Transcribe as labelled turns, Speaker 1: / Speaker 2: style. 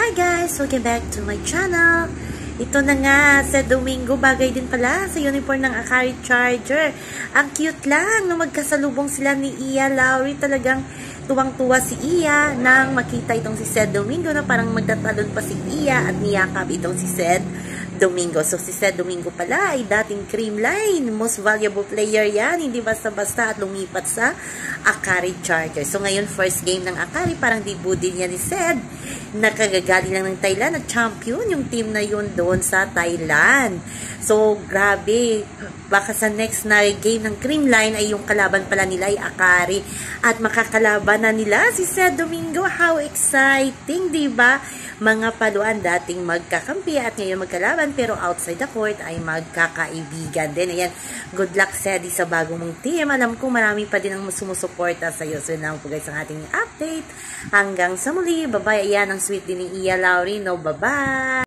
Speaker 1: Hi guys! Welcome back to my channel. Ito na nga, sa Domingo, bagay din pala sa uniform ng Akari Charger. Ang cute lang nung magkasalubong sila ni Iya Lowry. Talagang tuwang-tuwa si Iya nang makita itong si Sed Domingo na parang magtatalon pa si Iya at niyakap itong si Sed Domingo. So, si Sed Domingo pala ay dating Creamline. Most valuable player yan. Hindi basta-basta at lumipat sa Akari Charger. So, ngayon, first game ng Akari, parang debut din yan ni Sed. Nakagagaling lang ng Thailand at champion yung team na yun doon sa Thailand. So, grabe. Baka sa next na game ng Creamline ay yung kalaban pala nila ay Akari. At makakalaban na nila si Sed Domingo. How exciting, diba? Mga paluan dating magkakampi at ngayon magkalaban pero outside the court ay magkakaibigan din. Ayan, good luck Sedi sa bagong mong team. Alam ko marami pa din ang sumusuporta sa iyo. So, yun lang po guys ang ating update. Hanggang sa muli. Bye-bye. Ayan, ang sweet din ni Iya Lowry. No, bye-bye.